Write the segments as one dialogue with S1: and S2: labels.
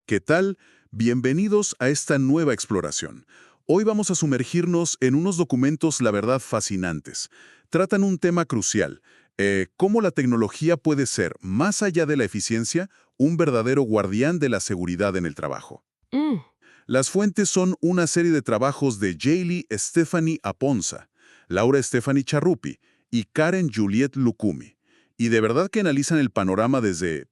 S1: ¿Qué tal? Bienvenidos a esta nueva exploración. Hoy vamos a sumergirnos en unos documentos, la verdad, fascinantes. Tratan un tema crucial, cómo la tecnología puede ser, más allá de la eficiencia, un verdadero guardián de la seguridad en el trabajo.
S2: Mm,
S1: Las fuentes son una serie de trabajos de Jaylee Stephanie Aponza, Laura Stephanie Charrupi y Karen Juliet Lukumi. Y de verdad que analizan el panorama desde,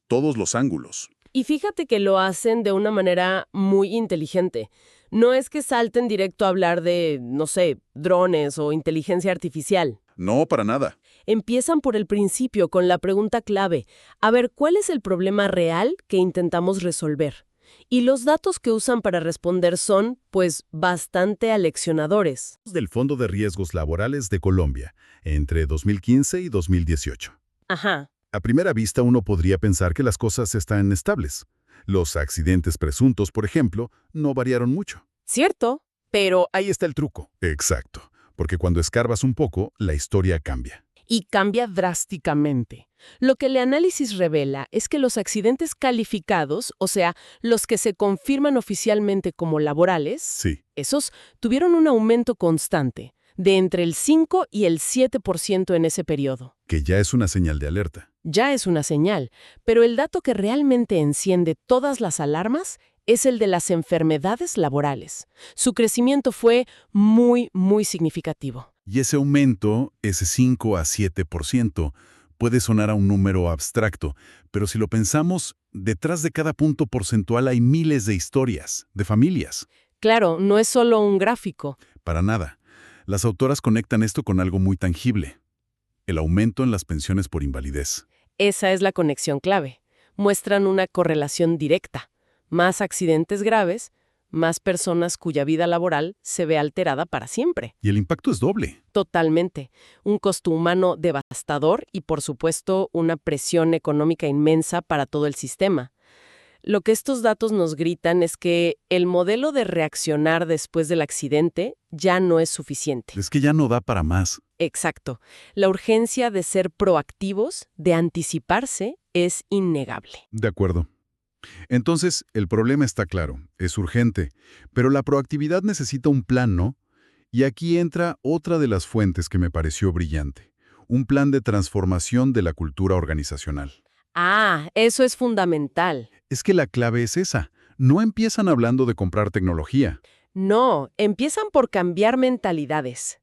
S1: todos los ángulos.
S2: Y fíjate que lo hacen de una manera muy inteligente. No es que salten directo a hablar de, no sé, drones o inteligencia artificial.
S1: No, para nada.
S2: Empiezan por el principio con la pregunta clave. A ver, ¿cuál es el problema real que intentamos resolver? Y los datos que usan para responder son, pues, bastante aleccionadores.
S3: Del Fondo de Riesgos Laborales de Colombia, entre 2015 y 2018.
S2: Ajá.
S3: A primera vista uno podría pensar que las cosas están estables. Los accidentes presuntos, por ejemplo, no variaron mucho.
S2: Cierto, pero
S3: Ahí está el truco. Exacto, porque cuando escarbas un poco, la historia cambia.
S2: y cambia drásticamente. Lo que el análisis revela es que los accidentes calificados, o sea, los que se confirman oficialmente como laborales,
S3: Sí,
S2: esos tuvieron un aumento constante, de entre el 5 y el 7% en ese periodo.
S3: que ya es una señal de alerta.
S2: Ya es una señal, pero el dato que realmente enciende todas las alarmas es el de las enfermedades laborales. Su crecimiento fue muy significativo.
S3: Y ese aumento, ese 5 a 7%, puede sonar a un número abstracto, pero si lo pensamos, detrás de cada punto porcentual hay miles de historias, de familias.
S2: Claro, no es solo un gráfico.
S3: Para nada. Las autoras conectan esto con algo muy tangible: el aumento en las pensiones por invalidez.
S2: Esa es la conexión clave. Muestran una correlación directa. Más accidentes graves, más personas cuya vida laboral se ve alterada para siempre.
S3: Y el impacto es doble.
S2: Totalmente. Un costo humano devastador y, por supuesto, una presión económica inmensa para todo el sistema. Lo que estos datos nos gritan es que el modelo de reaccionar después del accidente ya no es suficiente.
S3: Es que ya no da para más.
S2: Exacto. La urgencia de ser proactivos, de anticiparse, es innegable.
S3: De acuerdo. Entonces, el problema está claro, es urgente, pero la proactividad necesita un plan, ¿no? Y aquí entra otra de las fuentes que me pareció brillante: un plan de transformación de la cultura organizacional.
S2: Ah, eso es fundamental.
S3: Es que la clave es esa. No empiezan hablando de comprar tecnología.
S2: No, empiezan por cambiar mentalidades.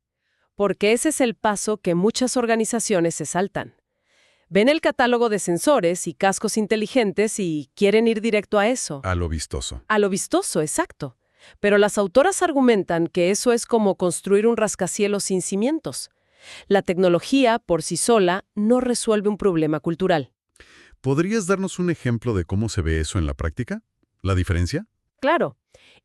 S2: Porque ese es el paso que muchas organizaciones se saltan. Ven el catálogo de sensores y cascos inteligentes y quieren ir directo a eso.
S3: A lo vistoso.
S2: A lo vistoso, exacto. Pero las autoras argumentan que eso es como construir un rascacielos sin cimientos. La tecnología, por sí sola, no resuelve un problema cultural.
S3: ¿Podrías darnos un ejemplo de cómo se ve eso en la práctica? ¿La diferencia?
S2: Claro.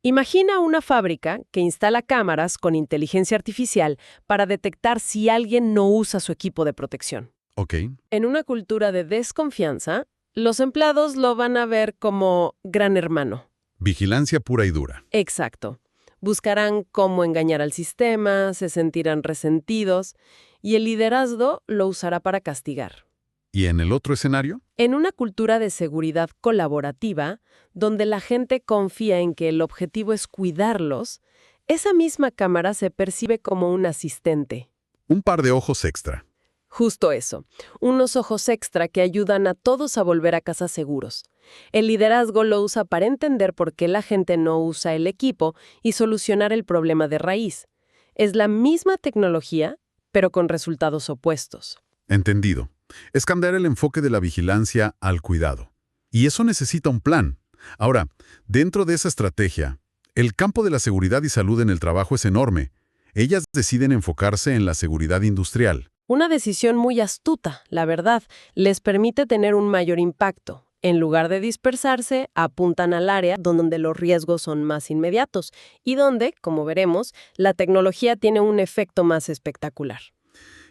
S2: Imagina una fábrica que instala cámaras con inteligencia artificial para detectar si alguien no usa su equipo de protección.
S3: Ok.
S2: En una cultura de desconfianza, los empleados lo van a ver como gran hermano.
S3: Vigilancia pura y dura.
S2: Exacto. Buscarán cómo engañar al sistema, se sentirán resentidos y el liderazgo lo usará para castigar.
S3: ¿Y en el otro escenario?
S2: En una cultura de seguridad colaborativa, donde la gente confía en que el objetivo es cuidarlos, esa misma cámara se percibe como un asistente.
S3: Un par de ojos extra.
S2: Justo eso, unos ojos extra que ayudan a todos a volver a casa seguros. El liderazgo lo usa para entender por qué la gente no usa el equipo y solucionar el problema de raíz. Es la misma tecnología, pero con resultados opuestos.
S3: Entendido. Es cambiar el enfoque de la vigilancia al cuidado. Y eso necesita un plan. Ahora, dentro de esa estrategia, el campo de la seguridad y salud en el trabajo es enorme. Ellas deciden enfocarse en la seguridad industrial.
S2: Una decisión muy astuta, la verdad, les permite tener un mayor impacto. En lugar de dispersarse, apuntan al área donde los riesgos son más inmediatos y donde, como veremos, la tecnología tiene un efecto más espectacular.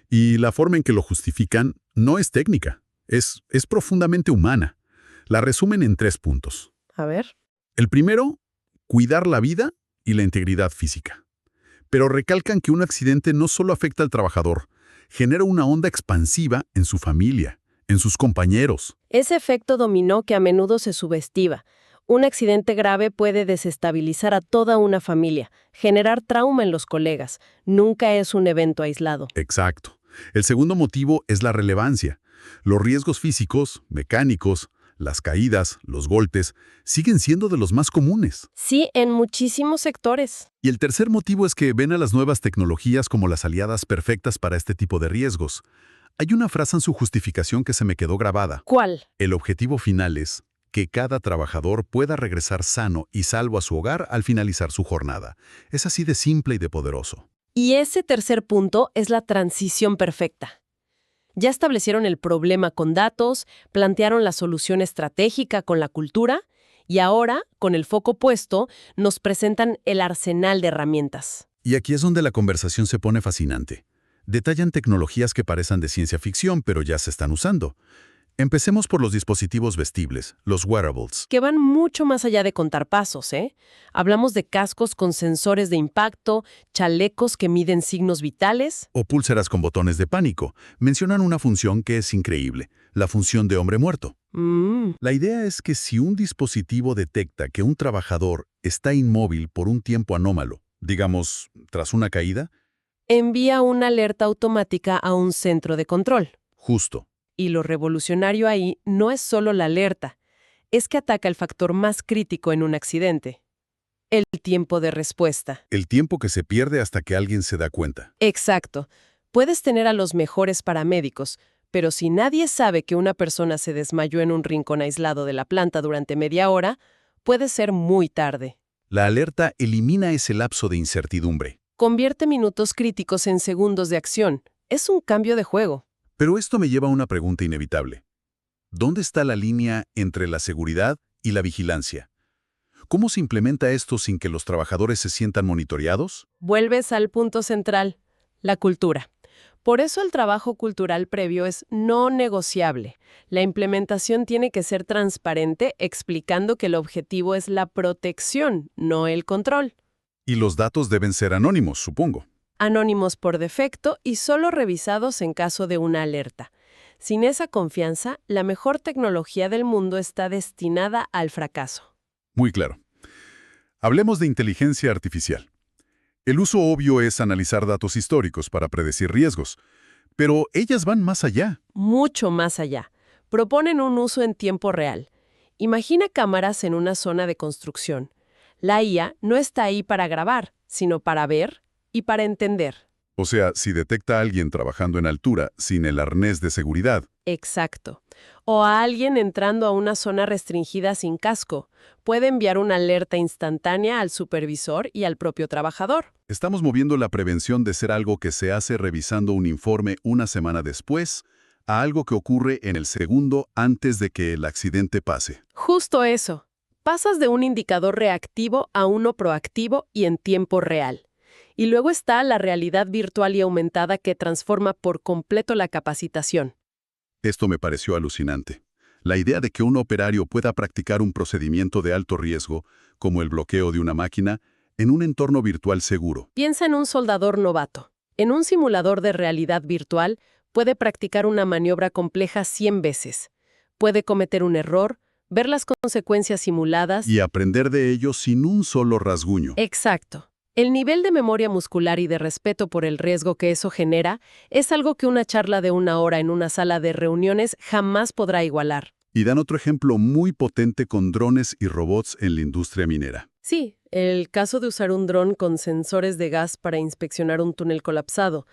S3: Y la forma en que lo justifican no es técnica, es profundamente humana. La resumen en 3 puntos.
S2: A ver.
S3: El primero, cuidar la vida y la integridad física. Pero recalcan que un accidente no solo afecta al trabajador, genera una onda expansiva en su familia, en sus compañeros.
S2: Ese efecto dominó que a menudo se subestima. Un accidente grave puede desestabilizar a toda una familia, generar trauma en los colegas. Nunca es un evento aislado.
S3: Exacto. El segundo motivo es la relevancia. Los riesgos físicos, mecánicos, las caídas, los golpes, siguen siendo de los más comunes.
S2: Sí, en muchísimos sectores.
S3: Y el tercer motivo es que ven a las nuevas tecnologías como las aliadas perfectas para este tipo de riesgos. Hay una frase en su justificación que se me quedó grabada.
S2: ¿Cuál?
S3: El objetivo final es que cada trabajador pueda regresar sano y salvo a su hogar al finalizar su jornada. Es así de simple y de poderoso.
S2: Y ese tercer punto es la transición perfecta. Ya establecieron el problema con datos, plantearon la solución estratégica con la cultura y ahora, con el foco puesto, nos presentan el arsenal de herramientas.
S3: Y aquí es donde la conversación se pone fascinante. Detallan tecnologías que parecen de ciencia ficción, pero ya se están usando. Empecemos por los dispositivos vestibles, los wearables.
S2: Que van mucho más allá de contar pasos, ¿eh? Hablamos de cascos con sensores de impacto, chalecos que miden signos vitales.
S3: O pulseras con botones de pánico. Mencionan una función que es increíble, la función de hombre muerto. La idea es que si un dispositivo detecta que un trabajador está inmóvil por un tiempo anómalo, digamos, tras una caída,
S2: Envía una alerta automática a un centro de control.
S3: justo.
S2: Y lo revolucionario ahí no es solo la alerta, es que ataca el factor más crítico en un accidente: el tiempo de respuesta.
S3: El tiempo que se pierde hasta que alguien se da cuenta.
S2: Exacto. Puedes tener a los mejores paramédicos, pero si nadie sabe que una persona se desmayó en un rincón aislado de la planta durante media hora, puede ser muy tarde.
S3: La alerta elimina ese lapso de incertidumbre.
S2: Convierte minutos críticos en segundos de acción. Es un cambio de juego.
S3: Pero esto me lleva a una pregunta inevitable. ¿Dónde está la línea entre la seguridad y la vigilancia? ¿Cómo se implementa esto sin que los trabajadores se sientan monitoreados?
S2: Vuelves al punto central, la cultura. Por eso el trabajo cultural previo es no negociable. La implementación tiene que ser transparente, explicando que el objetivo es la protección, no el control.
S3: Y los datos deben ser anónimos, supongo.
S2: Anónimos por defecto y solo revisados en caso de una alerta. Sin esa confianza, la mejor tecnología del mundo está destinada al fracaso.
S3: Muy claro. Hablemos de inteligencia artificial. El uso obvio es analizar datos históricos para predecir riesgos, pero ellas van más allá.
S2: Mucho más allá. Proponen un uso en tiempo real. Imagina cámaras en una zona de construcción. La IA no está ahí para grabar, sino para ver y para entender.
S3: O sea, si detecta a alguien trabajando en altura sin el arnés de seguridad,
S2: Exacto. O a alguien entrando a una zona restringida sin casco, puede enviar una alerta instantánea al supervisor y al propio trabajador.
S3: estamos moviendo la prevención de ser algo que se hace revisando un informe una semana después a algo que ocurre en el segundo antes de que el accidente pase.
S2: Justo eso. Pasas de un indicador reactivo a uno proactivo y en tiempo real. Y luego está la realidad virtual y aumentada que transforma por completo la capacitación.
S3: Esto me pareció alucinante. La idea de que un operario pueda practicar un procedimiento de alto riesgo, como el bloqueo de una máquina, en un entorno virtual seguro.
S2: Piensa en un soldador novato. En un simulador de realidad virtual, puede practicar una maniobra compleja 100 veces. Puede cometer un error, ver las consecuencias simuladas.
S3: Y aprender de ello sin un solo rasguño.
S2: Exacto. El nivel de memoria muscular y de respeto por el riesgo que eso genera es algo que una charla de 1 hora en una sala de reuniones jamás podrá igualar.
S3: Y dan otro ejemplo muy potente con drones y robots en la industria minera.
S2: Sí, el caso de usar un dron con sensores de gas para inspeccionar un túnel colapsado.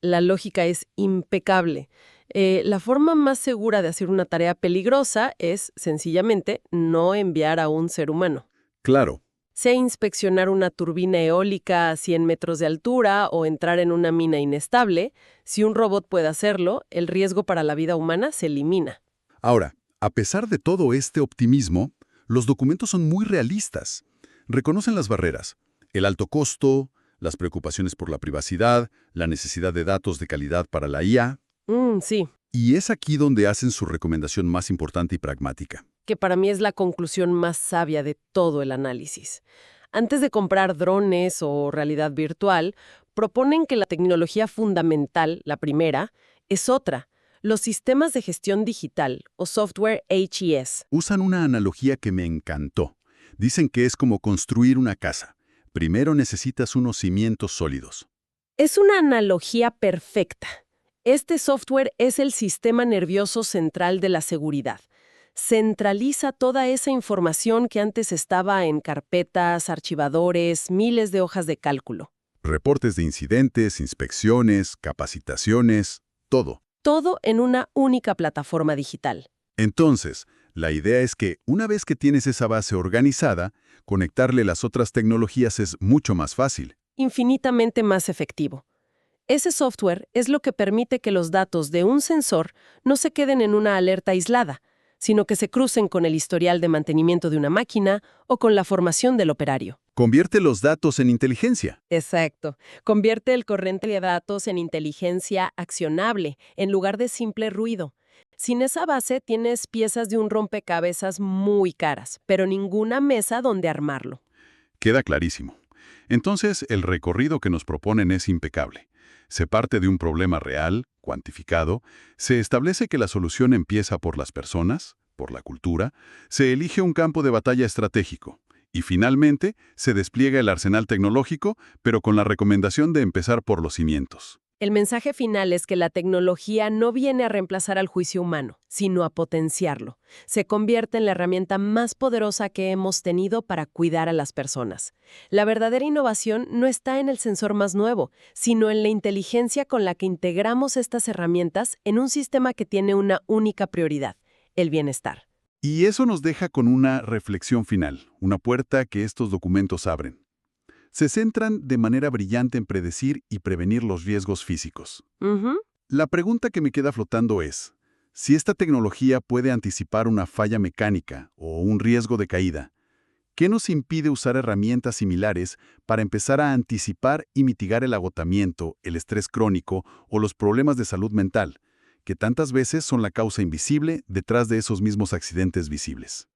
S2: La lógica es impecable. La forma más segura de hacer una tarea peligrosa es, sencillamente, no enviar a un ser humano.
S3: Claro.
S2: Sea inspeccionar una turbina eólica a 100 metros de altura o entrar en una mina inestable, si un robot puede hacerlo, el riesgo para la vida humana se elimina.
S3: Ahora, a pesar de todo este optimismo, los documentos son muy realistas. Reconocen las barreras, el alto costo, las preocupaciones por la privacidad, la necesidad de datos de calidad para la IA,
S2: Sí,
S3: y es aquí donde hacen su recomendación más importante y pragmática.
S2: que para mí es la conclusión más sabia de todo el análisis. Antes de comprar drones o realidad virtual, proponen que la tecnología fundamental, la primera, es otra: Los sistemas de gestión digital, o software HES,
S1: Usan una analogía que me encantó. Dicen que es como construir una casa. Primero necesitas unos cimientos sólidos.
S2: es una analogía perfecta. Este software es el sistema nervioso central de la seguridad. Centraliza toda esa información que antes estaba en carpetas, archivadores, miles de hojas de cálculo.
S1: Reportes de incidentes, inspecciones, capacitaciones, todo.
S2: Todo en una única plataforma digital.
S1: Entonces, la idea es que una vez que tienes esa base organizada, conectarle las otras tecnologías es mucho más fácil.
S2: Infinitamente más efectivo. Ese software es lo que permite que los datos de un sensor no se queden en una alerta aislada, sino que se crucen con el historial de mantenimiento de una máquina o con la formación del operario.
S1: Convierte los datos en inteligencia.
S2: Exacto. Convierte el corriente de datos en inteligencia accionable, en lugar de simple ruido. Sin esa base tienes piezas de un rompecabezas muy caras, pero ninguna mesa donde armarlo.
S1: Queda clarísimo. Entonces, el recorrido que nos proponen es impecable. Se parte de un problema real, cuantificado, se establece que la solución empieza por las personas, por la cultura, se elige un campo de batalla estratégico y finalmente se despliega el arsenal tecnológico, pero con la recomendación de empezar por los cimientos.
S2: El mensaje final es que la tecnología no viene a reemplazar al juicio humano, sino a potenciarlo. Se convierte en la herramienta más poderosa que hemos tenido para cuidar a las personas. La verdadera innovación no está en el sensor más nuevo, sino en la inteligencia con la que integramos estas herramientas en un sistema que tiene una única prioridad: el bienestar.
S1: Y eso nos deja con una reflexión final, una puerta que estos documentos abren. Se centran de manera brillante en predecir y prevenir los riesgos físicos.
S2: Ujú.
S1: La pregunta que me queda flotando es, si esta tecnología puede anticipar una falla mecánica o un riesgo de caída, ¿qué nos impide usar herramientas similares para empezar a anticipar y mitigar el agotamiento, el estrés crónico o los problemas de salud mental, que tantas veces son la causa invisible detrás de esos mismos accidentes visibles?